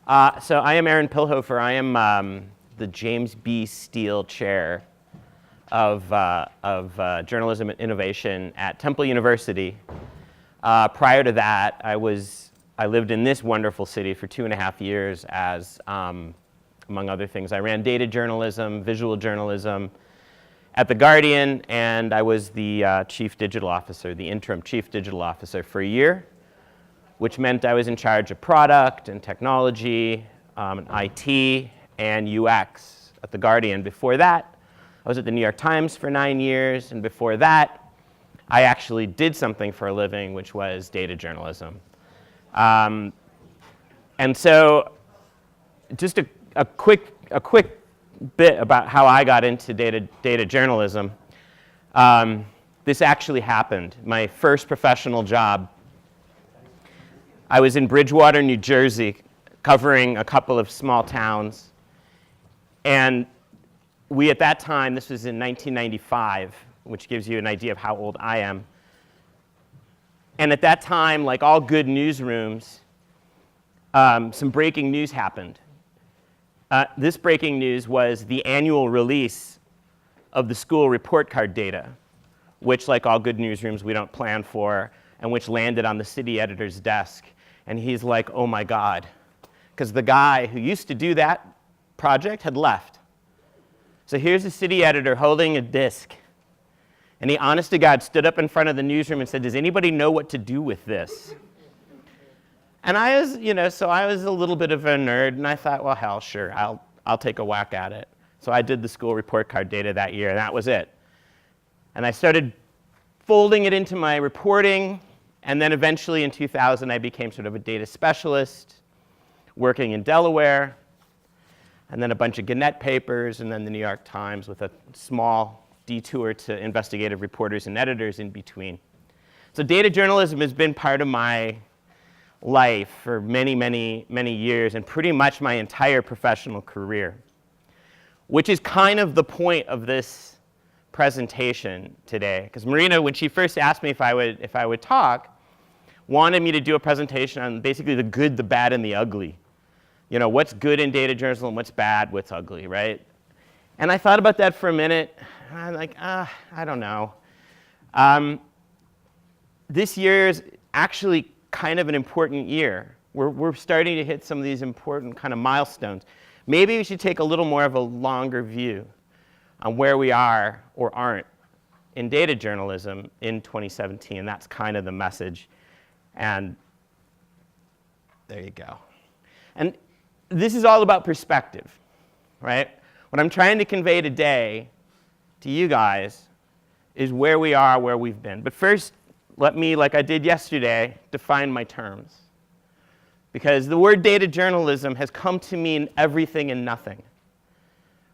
So I am Aron Pilhofer. I am the James B. Steele Chair of Journalism and Innovation at Temple University. Prior to that, I lived in this wonderful city for 2.5 years as, among other things, I ran data journalism, visual journalism at The Guardian, and I was the chief digital officer, the interim chief digital officer for a year, which meant I was in charge of product and technology, and IT and UX at The Guardian. Before that, I was at the New York Times for 9 years, and before that, I actually did something for a living, which was data journalism. And so just a quick bit about how I got into data journalism. This actually happened. My first professional job, I was in Bridgewater, New Jersey, covering a couple of small towns. And we, at that time, this was in 1995, which gives you an idea of how old I am. And at that time, like all good newsrooms, some breaking news happened. This breaking news was the annual release of the school report card data, which, like all good newsrooms, we don't plan for, and which landed on the city editor's desk. And he's like, oh my God, because the guy who used to do that project had left. So here's the city editor holding a disc. And he, honest to God, stood up in front of the newsroom and said, does anybody know what to do with this? And I was, so I was a little bit of a nerd, and I thought, well, hell, sure, I'll take a whack at it. So I did the school report card data that year, and that was it. And I started folding it into my reporting, and then eventually in 2000, I became sort of a data specialist, working in Delaware, and then a bunch of Gannett papers, and then the New York Times with a small detour to Investigative Reporters and Editors in between. So data journalism has been part of my life for many, many, many years, and pretty much my entire professional career, which is kind of the point of this presentation today. Because Marina, when she first asked me if I would talk, wanted me to do a presentation on basically the good, the bad, and the ugly. You know, what's good in data journalism, what's bad, what's ugly, right? And I thought about that for a minute, and I'm like, I don't know. This year is actually kind of an important year. We're starting to hit some of these important kind of milestones. Maybe we should take a little more of a longer view on where we are or aren't in data journalism in 2017. That's kind of the message. And there you go. And this is all about perspective, right? What I'm trying to convey today to you guys is where we are, where we've been. But first, let me, like I did yesterday, define my terms. Because the word data journalism has come to mean everything and nothing.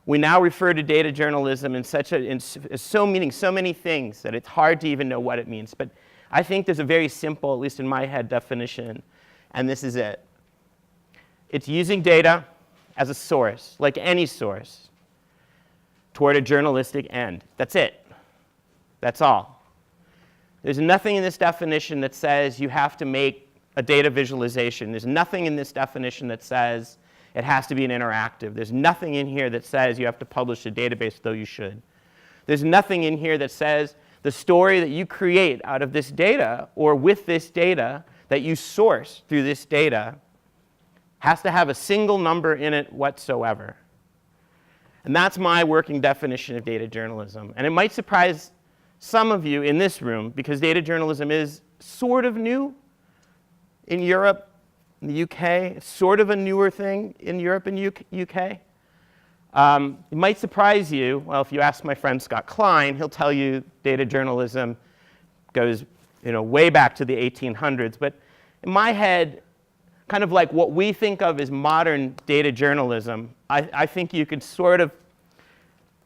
We now refer to data journalism as so meaning so many things that it's hard to even know what it means. But I think there's a very simple, at least in my head, definition, and this is it. It's using data as a source, like any source, toward a journalistic end. That's it. That's all. There's nothing in this definition that says you have to make a data visualization. There's nothing in this definition that says it has to be an interactive. There's nothing in here that says you have to publish a database, though you should. There's nothing in here that says the story that you create out of this data or with this data that you source through this data has to have a single number in it whatsoever. And that's my working definition of data journalism. And it might surprise some of you in this room, because data journalism is sort of new in Europe, in the UK. It's sort of a newer thing in Europe and UK. It might surprise you. Well, if you ask my friend Scott Klein, he'll tell you data journalism goes way back to the 1800s. But in my head, kind of like what we think of as modern data journalism, I think you could sort of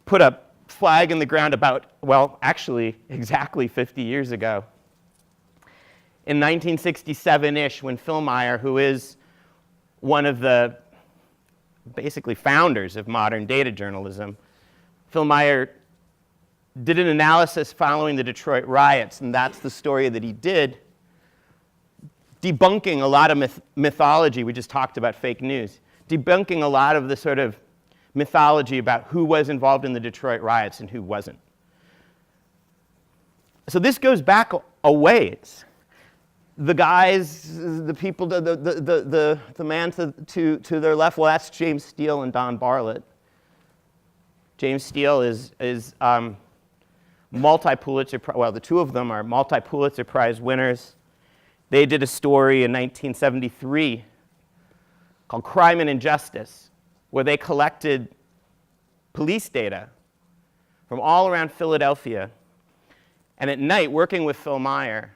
put a flag in the ground about, well, actually, exactly 50 years ago. In 1967-ish, when Phil Meyer, who is one of the basically founders of modern data journalism, Phil Meyer did an analysis following the Detroit riots, and that's the story that he did. debunking a lot of mythology. We just talked about fake news. Debunking a lot of the sort of mythology about who was involved in the Detroit riots and who wasn't. So this goes back a ways. The guys, the people, the man to their left, well, that's James Steele and Don Bartlett. James Steele is multi-Pulitzer Prize, well, the two of them are multi-Pulitzer Prize winners. They did a story in 1973 called Crime and Injustice, where they collected police data from all around Philadelphia, and at night, working with Phil Meyer,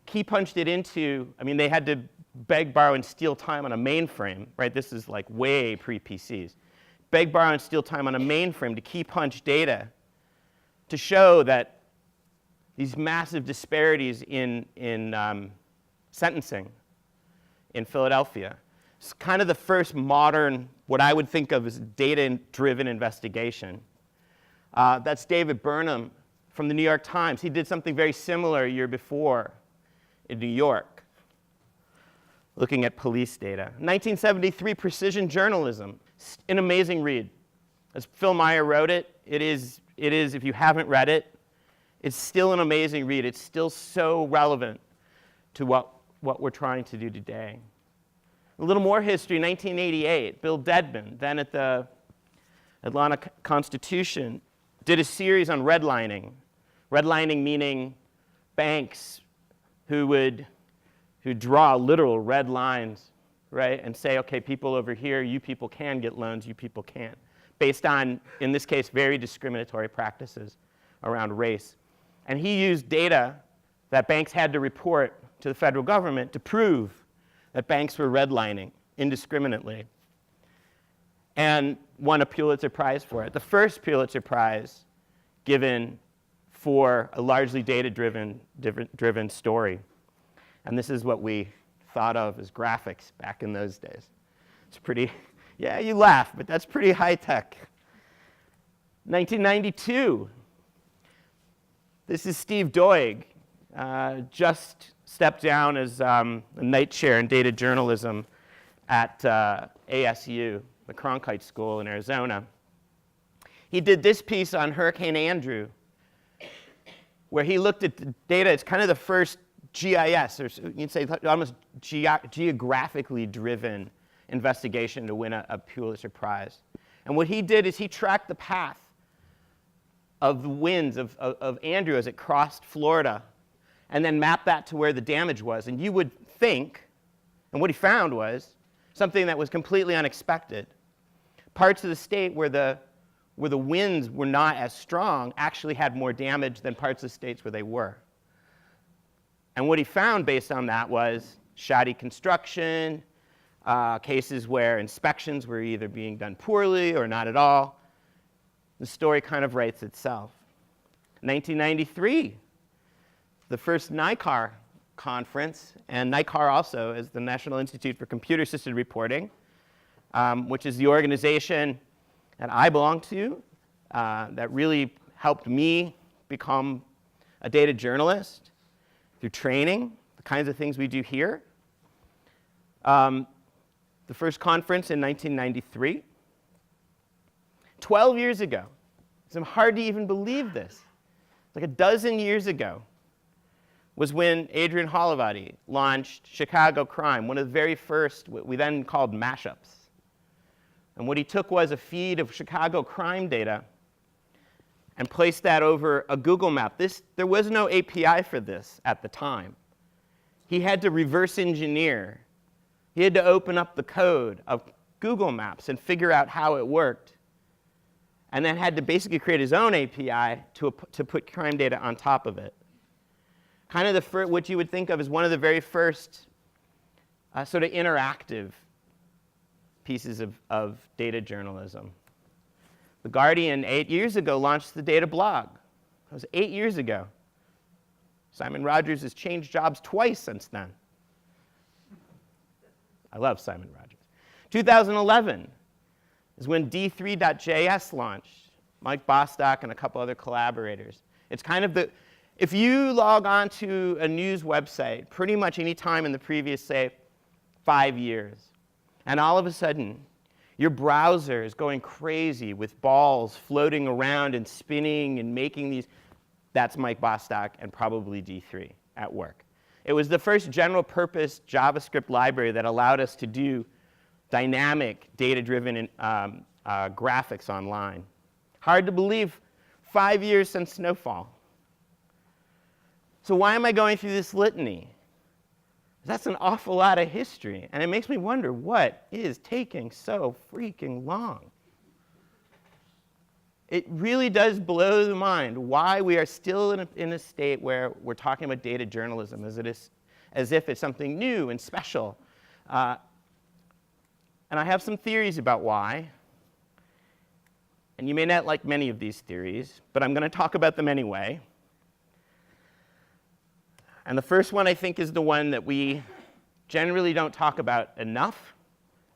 key punched it into, I mean, they had to beg, borrow, and steal time on a mainframe, right? This is like way pre-PCs. Beg, borrow, and steal time on a mainframe to key punch data to show that these massive disparities in sentencing in Philadelphia. It's kind of the first modern, what I would think of as data-driven investigation. That's David Burnham from the New York Times. He did something very similar a year before in New York, looking at police data. 1973, Precision Journalism, an amazing read. As Phil Meyer wrote it, it is, if you haven't read it, it's still an amazing read. It's still so relevant to what we're trying to do today. A little more history, 1988, Bill Dedman, then at the Atlanta Constitution, did a series on redlining. Redlining meaning banks who draw literal red lines, right, and say, okay, people over here, you people can get loans, you people can't, based on, in this case, very discriminatory practices around race. And he used data that banks had to report to the federal government to prove that banks were redlining indiscriminately, and won a Pulitzer Prize for it. The first Pulitzer Prize given for a largely data-driven story. And this is what we thought of as graphics back in those days. It's pretty, yeah, you laugh, but that's pretty high-tech. 1992, this is Steve Doig, just stepped down as a night chair in data journalism at ASU, the Cronkite School in Arizona. He did this piece on Hurricane Andrew, where he looked at the data. It's kind of the first GIS, or you'd say almost geographically driven investigation to win a Pulitzer Prize. And what he did is he tracked the path of the winds of Andrew as it crossed Florida, and then mapped that to where the damage was. And you would think, and what he found was something that was completely unexpected. Parts of the state where the winds were not as strong actually had more damage than parts of the states where they were. And what he found based on that was shoddy construction, cases where inspections were either being done poorly or not at all. The story kind of writes itself. 1993, the first NICAR conference, and NICAR also is the National Institute for Computer Assisted Reporting, which is the organization that I belong to, that really helped me become a data journalist through training, the kinds of things we do here. The first conference in 1993. 12 years ago. It's hard to even believe this. Like a dozen years ago was when Adrian Hollivati launched Chicago Crime, one of the very first, what we then called mashups. And what he took was a feed of Chicago crime data and placed that over a Google map. There was no API for this at the time. He had to reverse engineer. He had to open up the code of Google Maps and figure out how it worked, and then had to basically create his own API to put crime data on top of it. Kind of what you would think of as one of the very first sort of interactive pieces of data journalism. The Guardian 8 years ago launched the data blog. That was 8 years ago. Simon Rogers has changed jobs twice since then. I love Simon Rogers. 2011 is when D3.js launched. Mike Bostock and a couple other collaborators. It's kind of If you log on to a news website pretty much any time in the previous, say, 5 years, and all of a sudden your browser is going crazy with balls floating around and spinning and making these, that's Mike Bostock and probably D3 at work. It was the first general purpose JavaScript library that allowed us to do dynamic, data-driven graphics online. Hard to believe, 5 years since Snowfall. So why am I going through this litany? That's an awful lot of history, and it makes me wonder what is taking so freaking long. It really does blow the mind why we are still in a state where we're talking about data journalism as if it's something new and special. And I have some theories about why. And you may not like many of these theories, but I'm going to talk about them anyway. And the first one, I think, is the one that we generally don't talk about enough,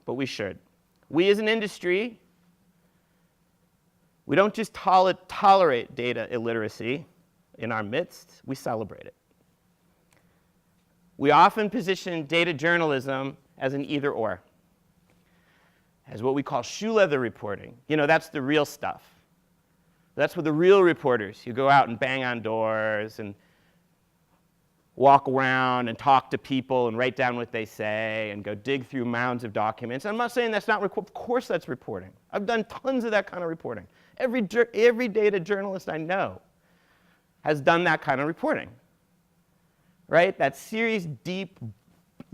but we should. We as an industry, we don't just tolerate data illiteracy in our midst, we celebrate it. We often position data journalism as an either-or, as what we call shoe leather reporting. You know, that's the real stuff. That's what the real reporters who go out and bang on doors and walk around and talk to people and write down what they say and go dig through mounds of documents. I'm not saying that's not of course that's reporting. I've done tons of that kind of reporting. Every data journalist I know has done that kind of reporting, right? That serious, deep,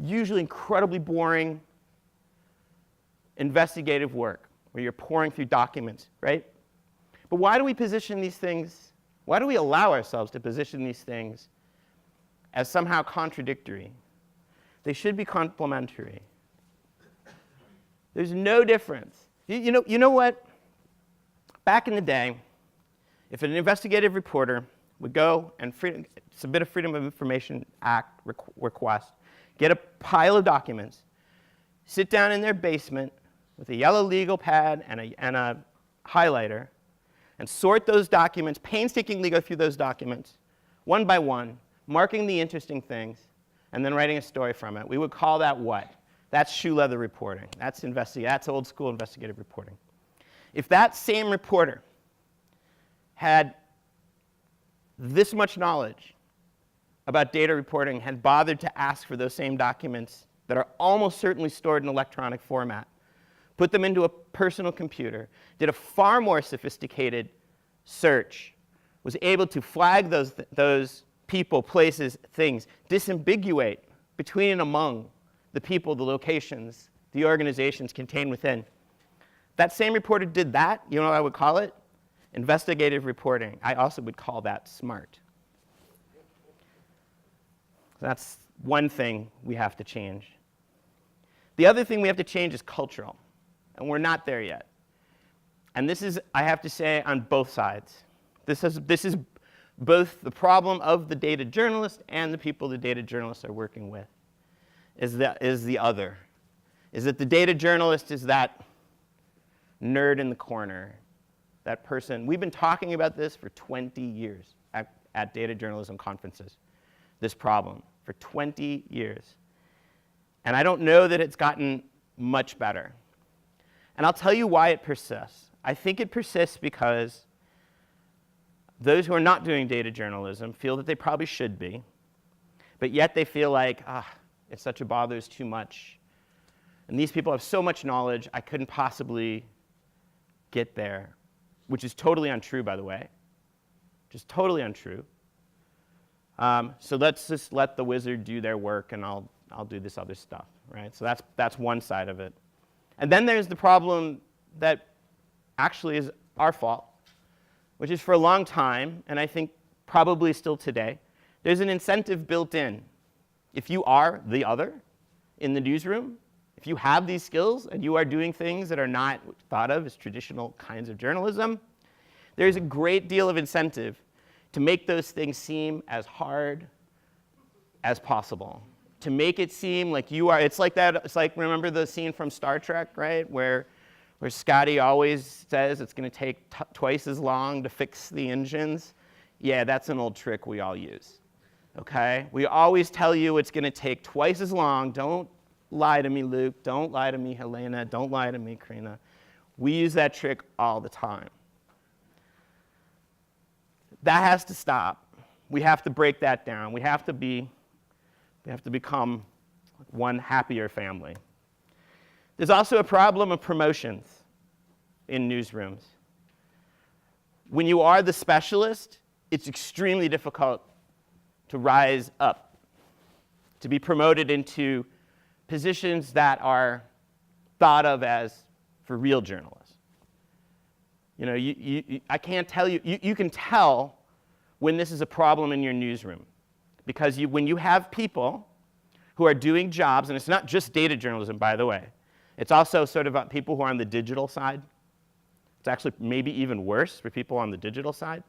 usually incredibly boring investigative work where you're pouring through documents, right? But why do we position these things, why do we allow ourselves to position these things as somehow contradictory? They should be complementary. There's no difference. You know what? Back in the day, if an investigative reporter would go and submit a Freedom of Information Act request, get a pile of documents, sit down in their basement with a yellow legal pad and a highlighter, and sort those documents, painstakingly go through those documents, one by one, marking the interesting things, and then writing a story from it. We would call that what? That's shoe leather reporting. That's old school investigative reporting. If that same reporter had this much knowledge about data reporting, had bothered to ask for those same documents that are almost certainly stored in electronic format, put them into a personal computer, did a far more sophisticated search, was able to flag those people, places, things, disambiguate between and among the people, the locations, the organizations contained within. That same reporter did that. You know what I would call it? Investigative reporting. I also would call that smart. That's one thing we have to change. The other thing we have to change is cultural, and we're not there yet. And this is, I have to say, on both sides. This is both the problem of the data journalist and the people the data journalists are working with. Is that the data journalist is that nerd in the corner, that person. We've been talking about this for 20 years at data journalism conferences, this problem, for 20 years. And I don't know that it's gotten much better. And I'll tell you why it persists. I think it persists because those who are not doing data journalism feel that they probably should be, but yet they feel like, it's such a bother, it's too much. And these people have so much knowledge, I couldn't possibly get there, which is totally untrue, by the way. Just totally untrue. So let's just let the wizard do their work, and I'll do this other stuff, right? So that's one side of it. And then there's the problem that actually is our fault, which is for a long time, and I think probably still today, there's an incentive built in. If you are the other in the newsroom, if you have these skills and you are doing things that are not thought of as traditional kinds of journalism, there's a great deal of incentive to make those things seem as hard as possible. To make it seem like you are, it's like that, it's like, remember the scene from Star Trek, right? Where Scotty always says it's going to take twice as long to fix the engines. Yeah, that's an old trick we all use, okay? We always tell you it's going to take twice as long. Don't lie to me, Luke. Don't lie to me, Helena. Don't lie to me, Karina. We use that trick all the time. That has to stop. We have to break that down. We have to become one happier family. There's also a problem of promotions in newsrooms. When you are the specialist, it's extremely difficult to rise up, to be promoted into positions that are thought of as for real journalists. You know, I can't tell you, you can tell when this is a problem in your newsroom. Because when you have people who are doing jobs, and it's not just data journalism, by the way. It's also sort of people who are on the digital side. It's actually maybe even worse for people on the digital side.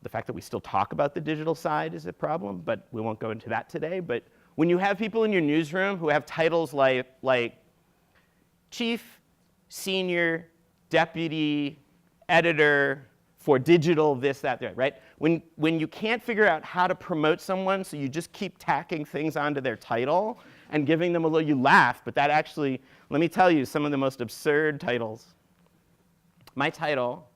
The fact that we still talk about the digital side is a problem, but we won't go into that today. But when you have people in your newsroom who have titles like chief, senior, deputy, editor for digital, this, that, that, right? When you can't figure out how to promote someone, so you just keep tacking things onto their title and giving them a little, you laugh, but that actually, let me tell you, some of the most absurd titles. My title,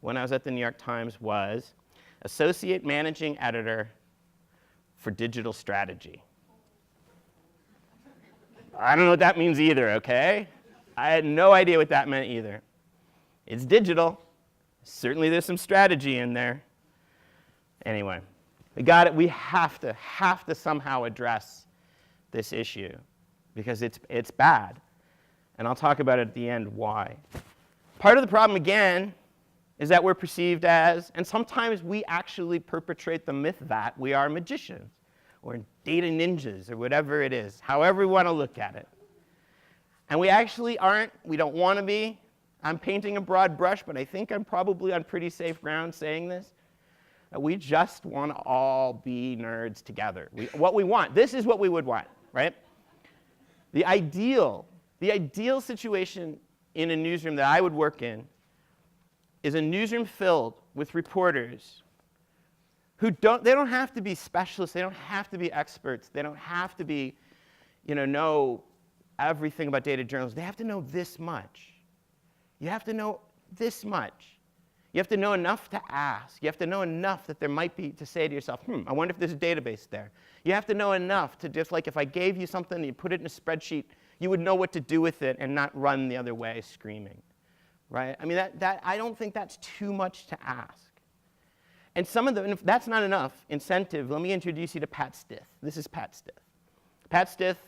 when I was at the New York Times, was Associate Managing Editor for Digital Strategy. I don't know what that means either, okay? I had no idea what that meant either. It's digital. Certainly there's some strategy in there. Anyway, we got it. We have to somehow address this issue because it's bad. And I'll talk about it at the end why. Part of the problem, again, is that we're perceived as, and sometimes we actually perpetrate the myth that we are magicians or data ninjas or whatever it is, however we want to look at it. And we actually aren't. We don't want to be. I'm painting a broad brush, but I think I'm probably on pretty safe ground saying this. We just want to all be nerds together. What we want, this is what we would want, right? The ideal situation in a newsroom that I would work in is a newsroom filled with reporters who they don't have to be specialists, they don't have to be experts, they don't have to be, know everything about data journalism. They have to know this much. You have to know this much. You have to know enough to ask. You have to know enough that there might be to say to yourself, I wonder if there's a database there. You have to know enough to just, like, if I gave you something and you put it in a spreadsheet, you would know what to do with it and not run the other way screaming, right? I mean, I don't think that's too much to ask. And if that's not enough incentive, let me introduce you to Pat Stith. This is Pat Stith. Pat Stith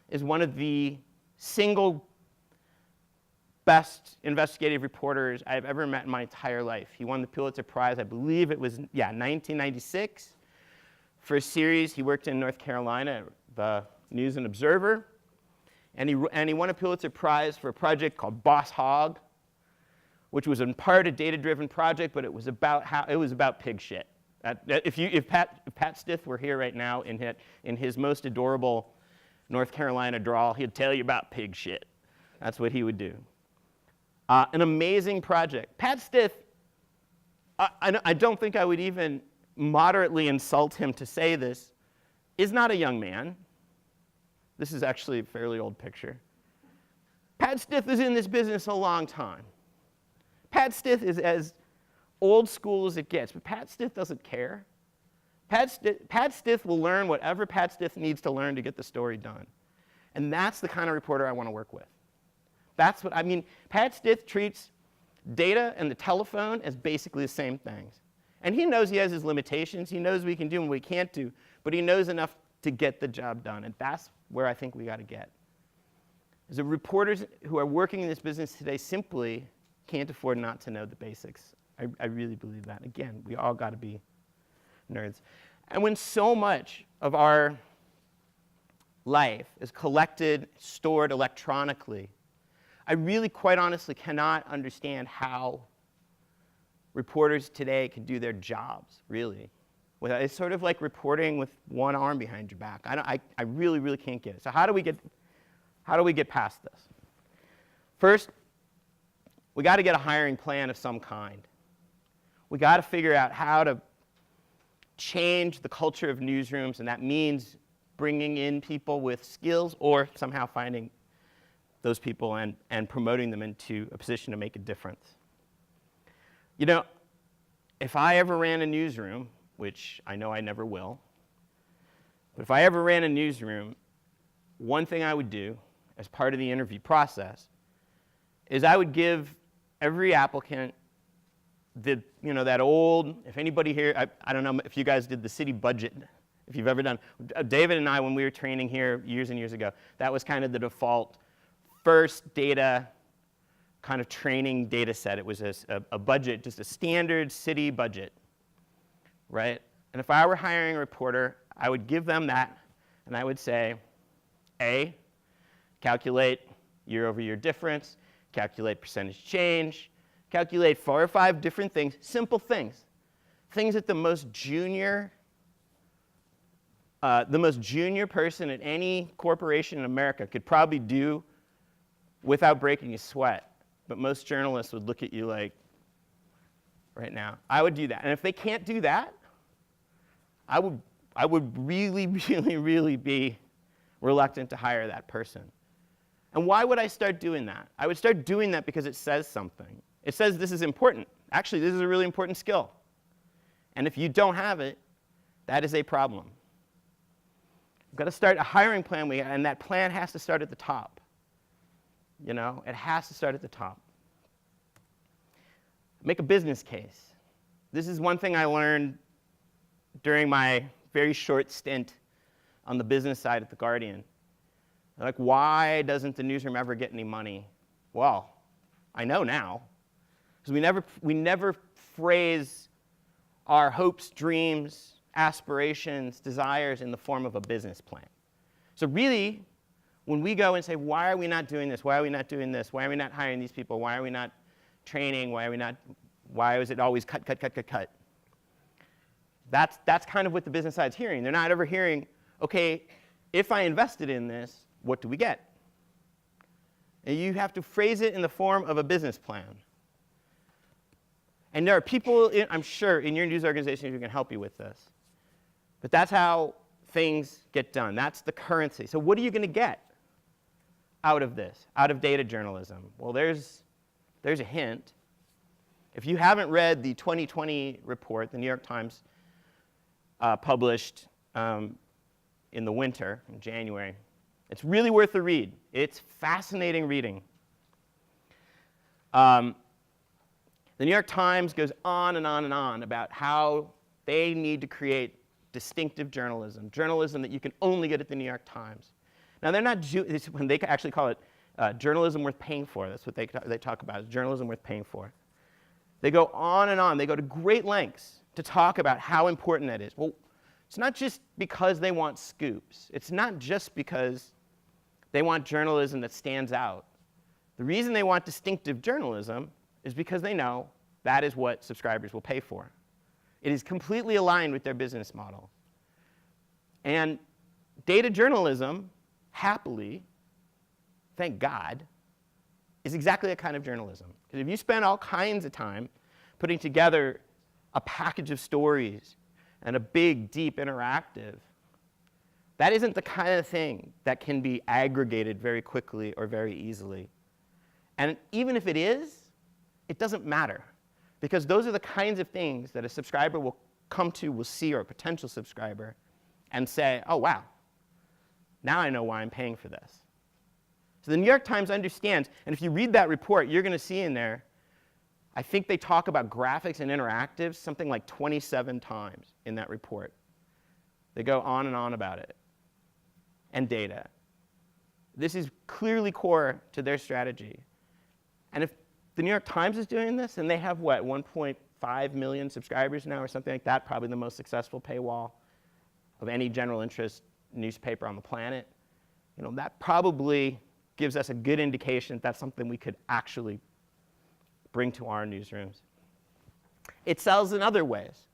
is one of the single best investigative reporters I've ever met in my entire life. He won the Pulitzer Prize, I believe it was, 1996. For a series he worked in North Carolina, the News and Observer. And he won a Pulitzer Prize for a project called Boss Hog, which was in part a data-driven project, but it was about pig shit. If Pat Stith were here right now in his most adorable North Carolina drawl, he'd tell you about pig shit. That's what he would do. An amazing project. Pat Stith, I don't think I would even moderately insult him to say this, is not a young man. This is actually a fairly old picture. Pat Stith is in this business a long time. Pat Stith is as old school as it gets, but Pat Stith doesn't care. Pat Stith will learn whatever Pat Stith needs to learn to get the story done. And that's the kind of reporter I want to work with. That's what I mean. Pat Stith treats data and the telephone as basically the same things. And he knows he has his limitations. He knows we can do and we can't do, but he knows enough to get the job done. And that's where I think we got to get. Is the reporters who are working in this business today simply can't afford not to know the basics. I really believe that. Again, we all got to be nerds. And when so much of our life is collected, stored electronically, I really, quite honestly, cannot understand how reporters today can do their jobs, really. It's sort of like reporting with one arm behind your back. I really, really can't get it. So how do we get past this? First, we got to get a hiring plan of some kind. We got to figure out how to change the culture of newsrooms, and that means bringing in people with skills or somehow finding those people and promoting them into a position to make a difference. You know, if I ever ran a newsroom, which I know I never will, but if I ever ran a newsroom, one thing I would do as part of the interview process is I would give every applicant that old, if anybody here, I don't know if you guys did the city budget, if you've ever done, David and I, when we were training here years and years ago, that was kind of the default first data kind of training data set. It was a budget, just a standard city budget, right? And if I were hiring a reporter, I would give them that, and I would say, A, calculate year-over-year difference, calculate percentage change, calculate 4 or 5 different things, simple things that the most junior person at any corporation in America could probably do without breaking a sweat. But most journalists would look at you like, right now. I would do that. And if they can't do that, I would really, really, really be reluctant to hire that person. And why would I start doing that? I would start doing that because it says something. It says this is important. Actually, this is a really important skill. And if you don't have it, that is a problem. We've got to start a hiring plan, and that plan has to start at the top. You know, it has to start at the top. Make a business case. This is one thing I learned during my very short stint on the business side at The Guardian. Like, why doesn't the newsroom ever get any money? Well, I know now. Because we never phrase our hopes, dreams, aspirations, desires in the form of a business plan. So really, when we go and say, why are we not doing this? Why are we not doing this? Why are we not hiring these people? Why are we not training? Why is it always cut, cut, cut, cut, cut? That's kind of what the business side's hearing. They're not ever hearing, okay, if I invested in this, what do we get? And you have to phrase it in the form of a business plan. And there are people, I'm sure, in your news organization who can help you with this. But that's how things get done. That's the currency. So what are you going to get out of this, out of data journalism? Well, there's a hint. If you haven't read the 2020 report the New York Times published in the winter, in January, it's really worth a read. It's fascinating reading. The New York Times goes on and on and on about how they need to create distinctive journalism, journalism that you can only get at the New York Times. Now, they're not, when they actually call it journalism worth paying for. That's what they talk about, is journalism worth paying for. They go on and on. They go to great lengths to talk about how important that is. Well, it's not just because they want scoops. It's not just because they want journalism that stands out. The reason they want distinctive journalism is because they know that is what subscribers will pay for. It is completely aligned with their business model. And data journalism, happily, thank God, is exactly that kind of journalism. Because if you spend all kinds of time putting together a package of stories and a big, deep, interactive, that isn't the kind of thing that can be aggregated very quickly or very easily. And even if it is, it doesn't matter. Because those are the kinds of things that a subscriber will come to, will see, or a potential subscriber, and say, oh, wow, now I know why I'm paying for this. So the New York Times understands, and if you read that report, you're going to see in there, I think they talk about graphics and interactives something like 27 times in that report. They go on and on about it. And data. This is clearly core to their strategy. And if the New York Times is doing this, and they have, what, 1.5 million subscribers now or something like that, probably the most successful paywall of any general interest newspaper on the planet, you know, that probably gives us a good indication that that's something we could actually bring to our newsrooms. It sells in other ways.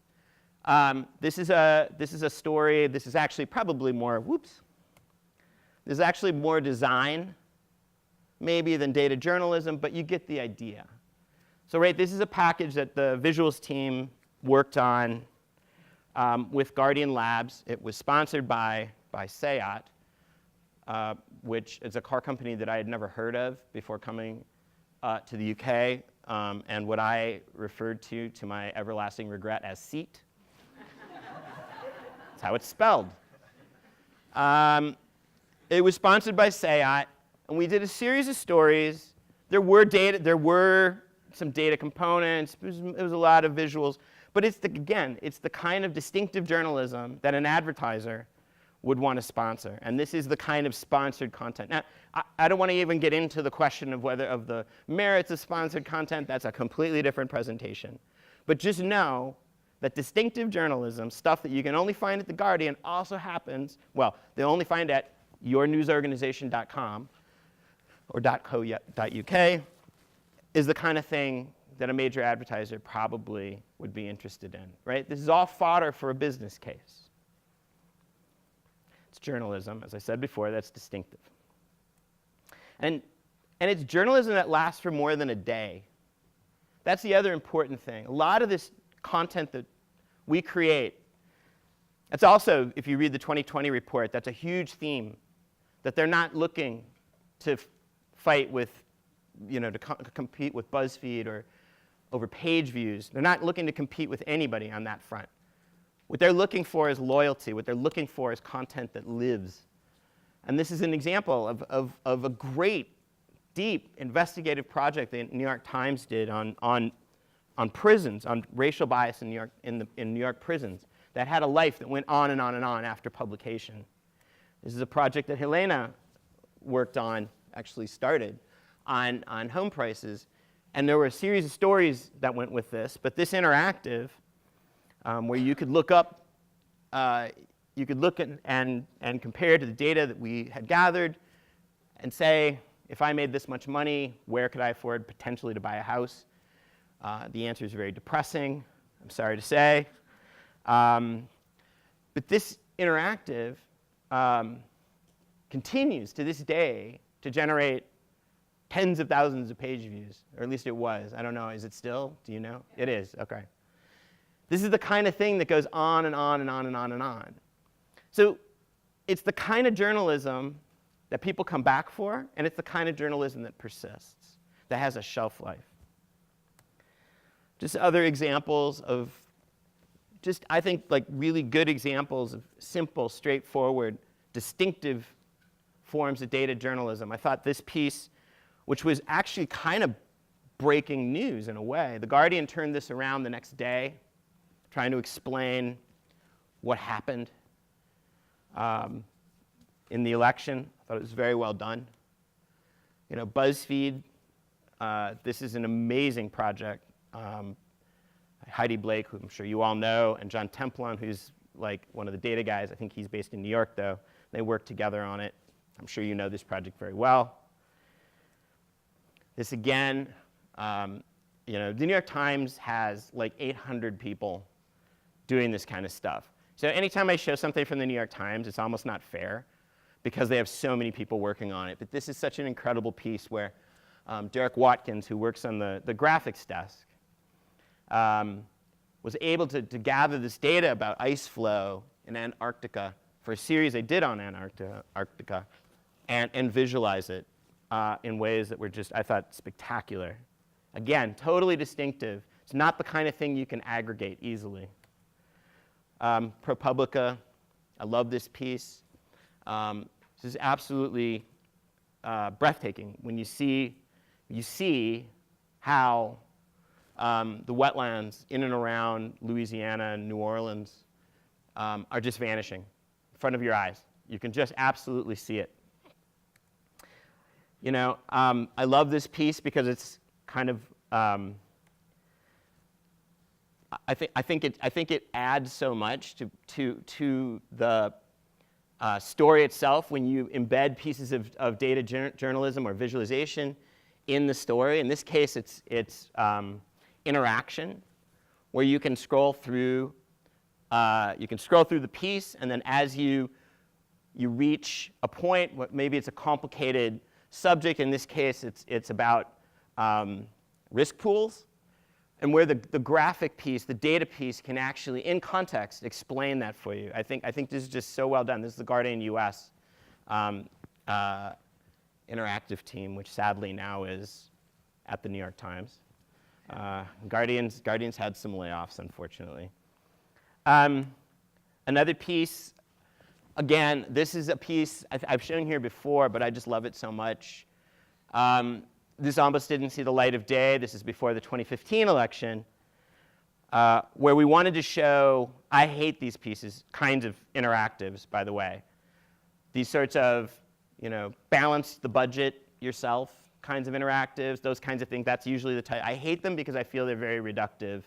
This is a story. This is actually probably more, this is actually more design, maybe, than data journalism, but you get the idea. So right, this is a package that the visuals team worked on with Guardian Labs. It was sponsored by Seat, which is a car company that I had never heard of before coming to the UK, and what I referred to my everlasting regret as Seat. That's how it's spelled. It was sponsored by Seat, and we did a series of stories. There were some data components. It was a lot of visuals. But it's the kind of distinctive journalism that an advertiser would want to sponsor. And this is the kind of sponsored content. Now, I don't want to even get into the question of the merits of sponsored content. That's a completely different presentation. But just know that distinctive journalism, stuff that you can only find at The Guardian, also happens, well, they'll only find at yournewsorganization.com or .co.uk, is the kind of thing that a major advertiser probably would be interested in, right? This is all fodder for a business case. It's journalism, as I said before, that's distinctive. And it's journalism that lasts for more than a day. That's the other important thing. A lot of this content that we create, that's also, if you read the 2020 report, that's a huge theme, that they're not looking to fight with, to compete with BuzzFeed or over page views. They're not looking to compete with anybody on that front. What they're looking for is loyalty. What they're looking for is content that lives. And this is an example of a great, deep investigative project the New York Times did on prisons, on racial bias in New York prisons, that had a life that went on and on and on after publication. This is a project that Helena worked on, actually started, on home prices. And there were a series of stories that went with this, but this interactive, where you could look up, you could look at and compare to the data that we had gathered and say, if I made this much money, where could I afford potentially to buy a house? The answer is very depressing, I'm sorry to say. But this interactive continues to this day to generate tens of thousands of page views, or at least it was. I don't know, is it still? Do you know? It is, okay. This is the kind of thing that goes on and on and on and on and on. So it's the kind of journalism that people come back for, and it's the kind of journalism that persists, that has a shelf life. Just other examples of I think, like really good examples of simple, straightforward, distinctive forms of data journalism. I thought this piece, which was actually kind of breaking news in a way. The Guardian turned this around the next day, trying to explain what happened in the election. I thought it was very well done. BuzzFeed, this is an amazing project. Heidi Blake, who I'm sure you all know, and John Templon, who's like one of the data guys. I think he's based in New York, though. They worked together on it. I'm sure you know this project very well. This again, the New York Times has like 800 people doing this kind of stuff. So anytime I show something from the New York Times, it's almost not fair because they have so many people working on it. But this is such an incredible piece where Derek Watkins, who works on the graphics desk, was able to gather this data about ice flow in Antarctica for a series they did on Antarctica and visualize it in ways that were just, I thought, spectacular. Again, totally distinctive. It's not the kind of thing you can aggregate easily. ProPublica, I love this piece. This is absolutely breathtaking when you see how the wetlands in and around Louisiana and New Orleans are just vanishing in front of your eyes. You can just absolutely see it. I love this piece because it's kind of I think it adds so much to the story itself when you embed pieces of data journalism or visualization in the story. In this case, it's interaction, where you can scroll through the piece, and then as you reach a point, maybe it's a complicated subject. In this case, it's about risk pools. and where the graphic piece, the data piece, can actually, in context, explain that for you. I think this is just so well done. This is the Guardian US interactive team, which sadly now is at the New York Times. Guardian's had some layoffs, unfortunately. Another piece, again, this is a piece I've shown here before, but I just love it so much. This almost didn't see the light of day. This is before the 2015 election, where we wanted to show, I hate these pieces, kinds of interactives, by the way. These sorts of, balance the budget yourself kinds of interactives, those kinds of things, that's usually the type. I hate them because I feel they're very reductive.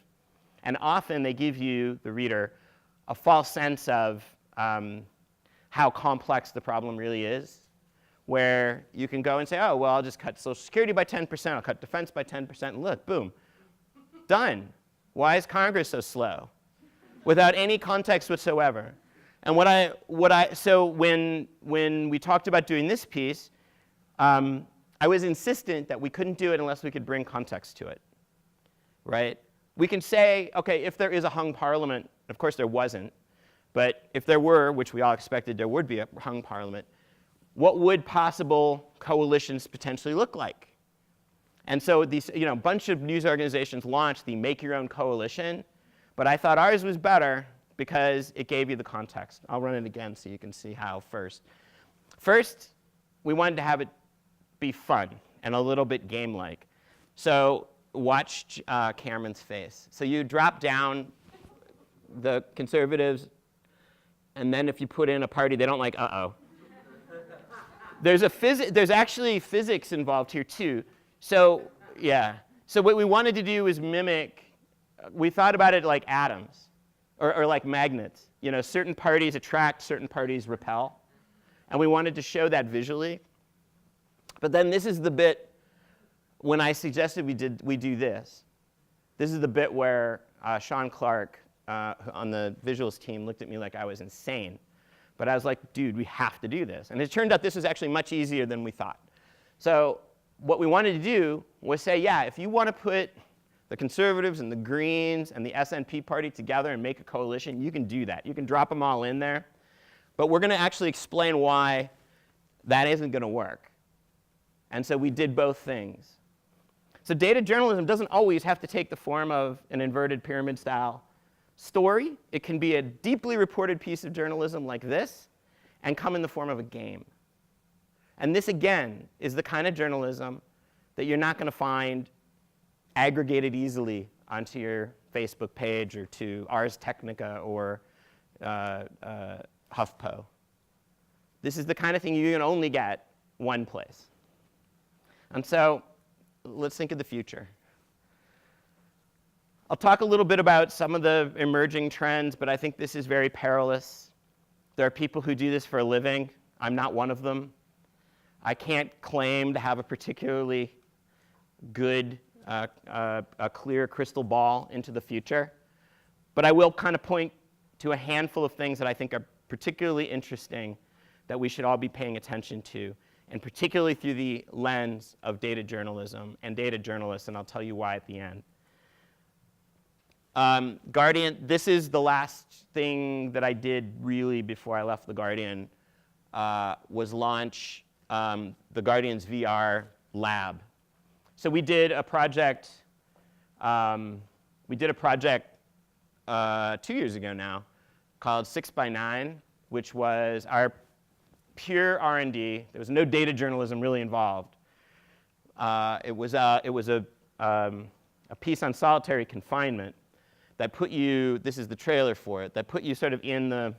And often they give you, the reader, a false sense of how complex the problem really is, where you can go and say, oh, well, I'll just cut Social Security by 10%, I'll cut defense by 10%, and look, boom, done. Why is Congress so slow? Without any context whatsoever. And so when we talked about doing this piece, I was insistent that we couldn't do it unless we could bring context to it, right? We can say, okay, if there is a hung parliament, of course there wasn't, but if there were, which we all expected there would be a hung parliament, what would possible coalitions potentially look like? And so these, a bunch of news organizations launched the Make Your Own Coalition, but I thought ours was better because it gave you the context. I'll run it again so you can see how first. First, we wanted to have it be fun and a little bit game-like. So watch Cameron's face. So you drop down the conservatives, and then if you put in a party they don't like, uh-oh. There's actually physics involved here too. So yeah. So what we wanted to do is mimic, we thought about it like atoms or like magnets. Certain parties attract, certain parties repel. And we wanted to show that visually. But then this is the bit when I suggested we do this. This is the bit where Sean Clark on the visuals team looked at me like I was insane. But I was like, dude, we have to do this. And it turned out this was actually much easier than we thought. So what we wanted to do was say, yeah, if you want to put the conservatives and the Greens and the SNP party together and make a coalition, you can do that. You can drop them all in there. But we're going to actually explain why that isn't going to work. And so we did both things. So data journalism doesn't always have to take the form of an inverted pyramid style story. It can be a deeply reported piece of journalism like this and come in the form of a game. And this, again, is the kind of journalism that you're not going to find aggregated easily onto your Facebook page or to Ars Technica or HuffPo. This is the kind of thing you can only get one place. And so let's think of the future. I'll talk a little bit about some of the emerging trends, but I think this is very perilous. There are people who do this for a living. I'm not one of them. I can't claim to have a particularly good, a clear crystal ball into the future. But I will kind of point to a handful of things that I think are particularly interesting that we should all be paying attention to, and particularly through the lens of data journalism and data journalists, and I'll tell you why at the end. Guardian, this is the last thing that I did really before I left the Guardian, was launch the Guardian's VR lab. So we did a project, 2 years ago now, called 6x9, which was our pure R&D. There was no data journalism really involved. It was a piece on solitary confinement that put you, this is the trailer for it, that put you sort of in the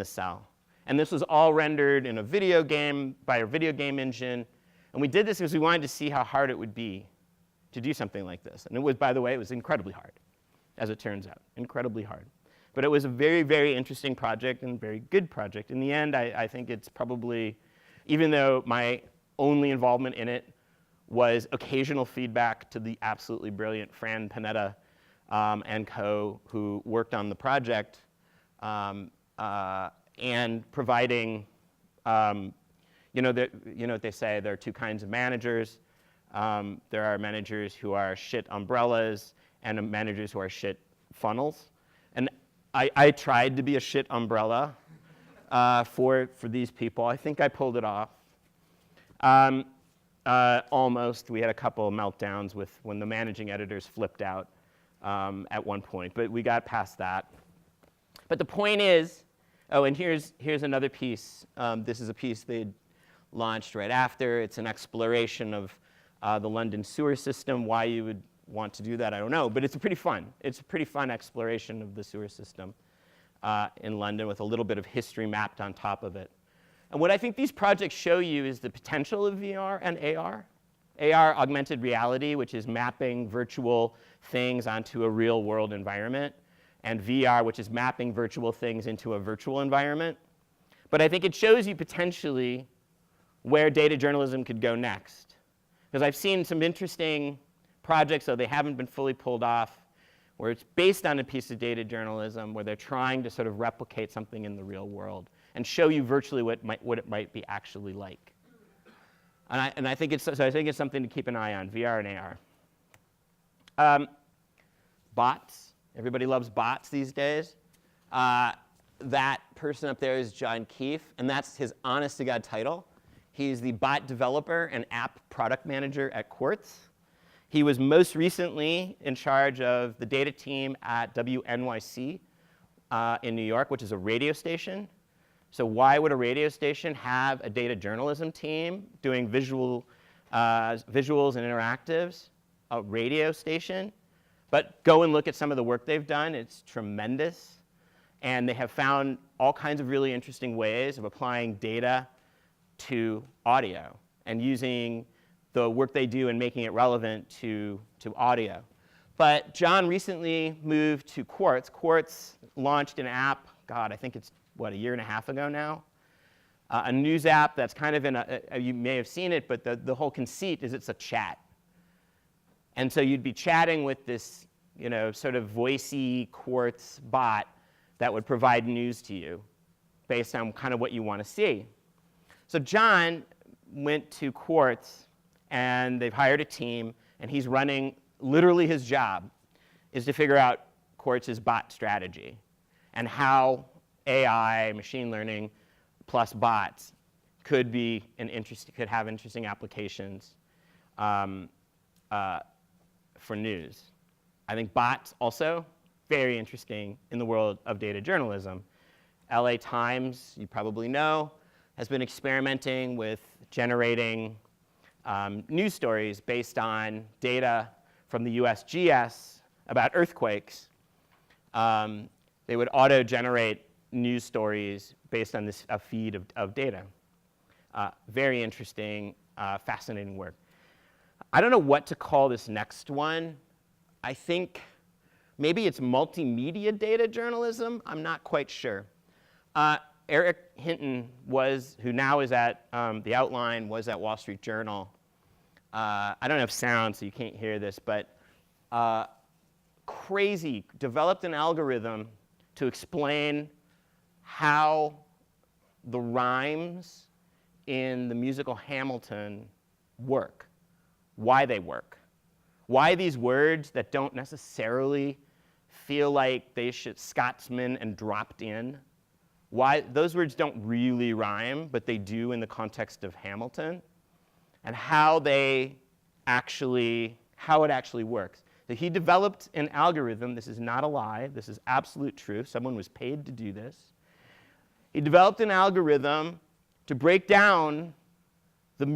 cell. And this was all rendered in a video game by a video game engine. And we did this because we wanted to see how hard it would be to do something like this. And it was, by the way, it was incredibly hard, as it turns out, incredibly hard. But it was a very, very interesting project and very good project. In the end, I think it's probably, even though my only involvement in it was occasional feedback to the absolutely brilliant Fran Panetta and co, who worked on the project, and providing, you know what they say, there are 2 kinds of managers. There are managers who are shit umbrellas and managers who are shit funnels. And I tried to be a shit umbrella for these people. I think I pulled it off. Almost. We had a couple of meltdowns when the managing editors flipped out at one point, but we got past that. But the point is, oh, and here's another piece. This is a piece they launched right after. It's an exploration of the London sewer system. Why you would want to do that, I don't know, but it's pretty fun. It's a pretty fun exploration of the sewer system in London with a little bit of history mapped on top of it. And what I think these projects show you is the potential of VR and AR. AR, augmented reality, which is mapping virtual things onto a real world environment, and VR, which is mapping virtual things into a virtual environment. But I think it shows you potentially where data journalism could go next. Because I've seen some interesting projects, though they haven't been fully pulled off, where it's based on a piece of data journalism, where they're trying to sort of replicate something in the real world and show you virtually what it might be actually like. And I think it's something to keep an eye on, VR and AR. Bots. Everybody loves bots these days. That person up there is John Keefe, and that's his honest-to-God title. He's the bot developer and app product manager at Quartz. He was most recently in charge of the data team at WNYC in New York, which is a radio station. So why would a radio station have a data journalism team doing visuals and interactives? A radio station? But go and look at some of the work they've done. It's tremendous. And they have found all kinds of really interesting ways of applying data to audio and using the work they do and making it relevant to audio. But John recently moved to Quartz. Quartz launched an app, God, I think it's, what, a year and a half ago now? A news app that's kind of in you may have seen it, but the whole conceit is it's a chat. And so you'd be chatting with this, sort of voicey Quartz bot that would provide news to you based on kind of what you want to see. So John went to Quartz, and they've hired a team, and he's running, literally his job is to figure out Quartz's bot strategy and how AI, machine learning, plus bots could have interesting applications for news. I think bots also very interesting in the world of data journalism. LA Times, you probably know, has been experimenting with generating news stories based on data from the USGS about earthquakes. They would auto-generate news stories based on a feed of data. Very interesting, fascinating work. I don't know what to call this next one. I think maybe it's multimedia data journalism. I'm not quite sure. Eric Hinton who now is at The Outline, was at Wall Street Journal. I don't have sound, so you can't hear this, but crazy, developed an algorithm to explain how the rhymes in the musical Hamilton work, why they work, why these words that don't necessarily feel like they should Scotsman and dropped in, why those words don't really rhyme, but they do in the context of Hamilton, and how it actually works. So he developed an algorithm. This is not a lie. This is absolute truth. Someone was paid to do this. He developed an algorithm to break down the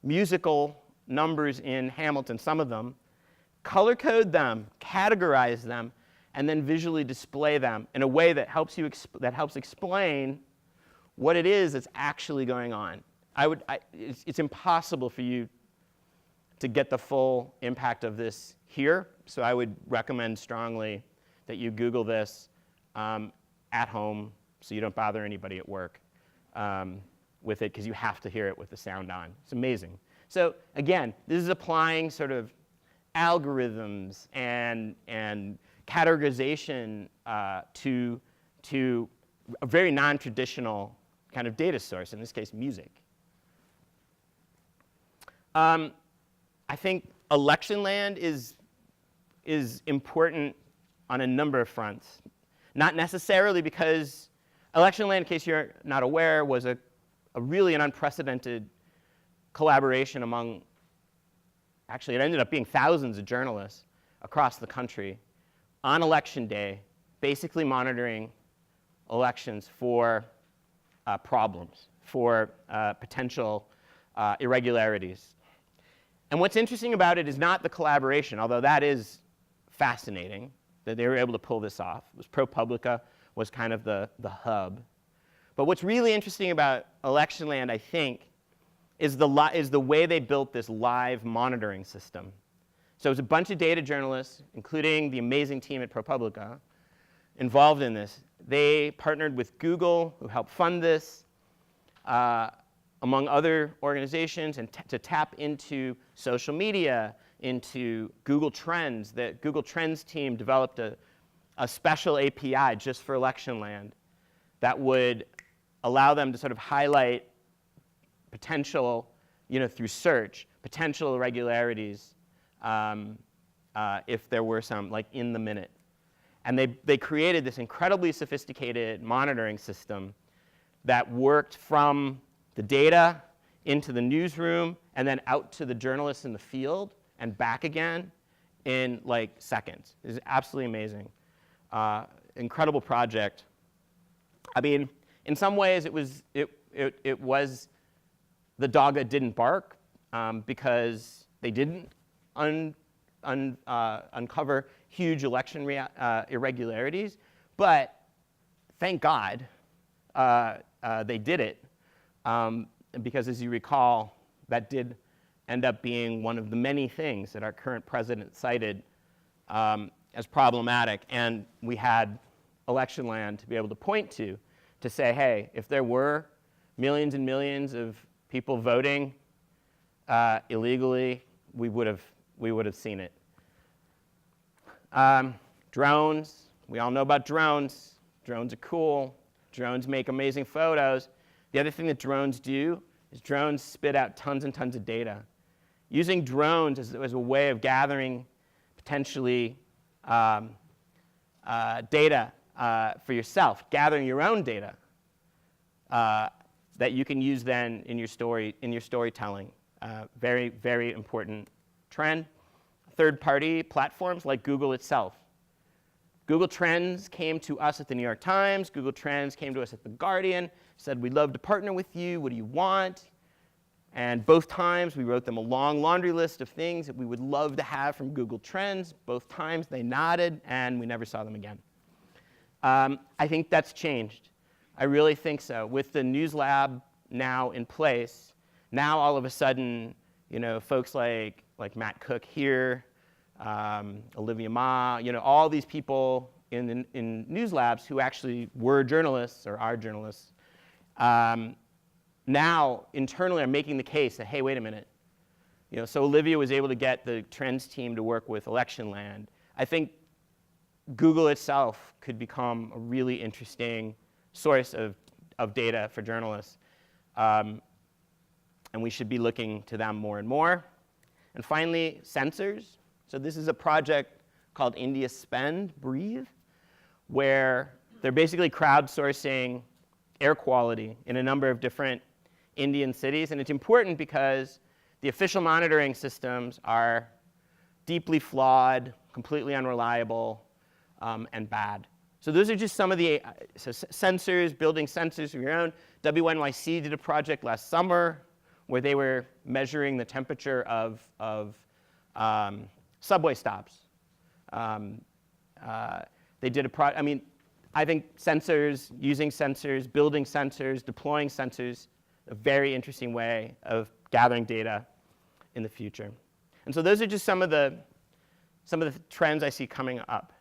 musical numbers in Hamilton, some of them, color code them, categorize them, and then visually display them in a way that helps explain what it is that's actually going on. It's impossible for you to get the full impact of this here, so I would recommend strongly that you Google this at home so you don't bother anybody at work with it, because you have to hear it with the sound on. It's amazing. So again, this is applying sort of algorithms and categorization to a very non-traditional kind of data source, in this case music. I think election land is important on a number of fronts. Not necessarily because election land, in case you're not aware, was a really an unprecedented collaboration among, actually it ended up being thousands of journalists across the country on election day, basically monitoring elections for problems, for potential irregularities. And what's interesting about it is not the collaboration, although that is fascinating that they were able to pull this off. It was ProPublica was kind of the hub. But what's really interesting about election land, I think, is the way they built this live monitoring system. So it was a bunch of data journalists, including the amazing team at ProPublica, involved in this. They partnered with Google, who helped fund this, among other organizations, and to tap into social media, into Google Trends. The Google Trends team developed a special API just for election land that would allow them to sort of highlight potential, through search, potential irregularities if there were some, like in the minute. And they created this incredibly sophisticated monitoring system that worked from the data into the newsroom and then out to the journalists in the field and back again in like seconds. It was absolutely amazing. Incredible project. I mean, in some ways it was the dog that didn't bark because they didn't uncover huge election irregularities, but thank God they did it, because as you recall, that did end up being one of the many things that our current president cited as problematic, and we had election land to be able to point to say, hey, if there were millions and millions of people voting illegally, we would have seen it. Drones, we all know about drones. Drones are cool. Drones make amazing photos. The other thing that drones do is drones spit out tons and tons of data. Using drones as a way of gathering potentially data for yourself, gathering your own data that you can use then in your storytelling. Very, very important trend. Third-party platforms like Google itself. Google Trends came to us at the New York Times. Google Trends came to us at The Guardian, said, we'd love to partner with you. What do you want? And both times, we wrote them a long laundry list of things that we would love to have from Google Trends. Both times, they nodded, and we never saw them again. I think that's changed. I really think so. With the News Lab now in place, now all of a sudden, folks like Matt Cook here, Olivia Ma, all these people in News Labs who actually were journalists or are journalists, now internally are making the case that, hey, wait a minute. So Olivia was able to get the Trends team to work with election land. I think Google itself could become a really interesting source of data for journalists. And we should be looking to them more and more. And finally, sensors. So this is a project called India Spend, Breathe, where they're basically crowdsourcing air quality in a number of different Indian cities. And it's important because the official monitoring systems are deeply flawed, completely unreliable, and bad. So those are just some of the sensors, building sensors of your own. WNYC did a project last summer where they were measuring the temperature of subway stops. They did I think sensors, using sensors, building sensors, deploying sensors, a very interesting way of gathering data in the future. And so those are just some of the trends I see coming up.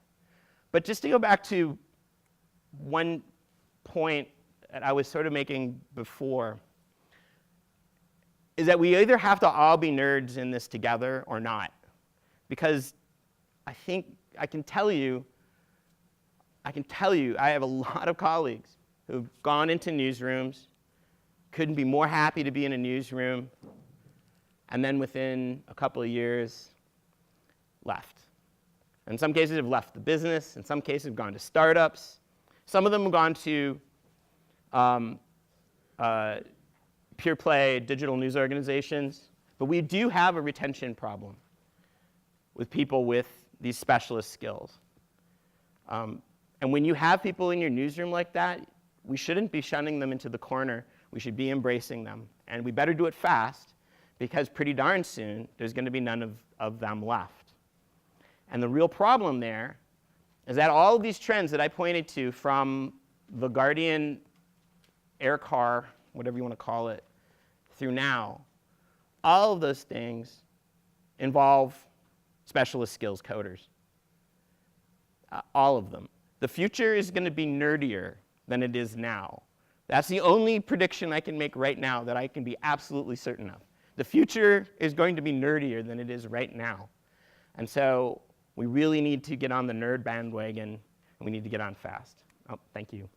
But just to go back to one point that I was sort of making before, is that we either have to all be nerds in this together or not. Because I think I can tell you, I have a lot of colleagues who've gone into newsrooms, couldn't be more happy to be in a newsroom, and then within a couple of years, left. In some cases, have left the business. In some cases, have gone to startups. Some of them have gone to pure play digital news organizations. But we do have a retention problem with people with these specialist skills. And when you have people in your newsroom like that, we shouldn't be shunning them into the corner. We should be embracing them. And we better do it fast, because pretty darn soon, there's going to be none of them left. And the real problem there is that all of these trends that I pointed to, from the Guardian air car, whatever you want to call it, through now, all of those things involve specialist skills coders. All of them. The future is going to be nerdier than it is now. That's the only prediction I can make right now that I can be absolutely certain of. The future is going to be nerdier than it is right now. And so we really need to get on the nerd bandwagon, and we need to get on fast. Oh, thank you.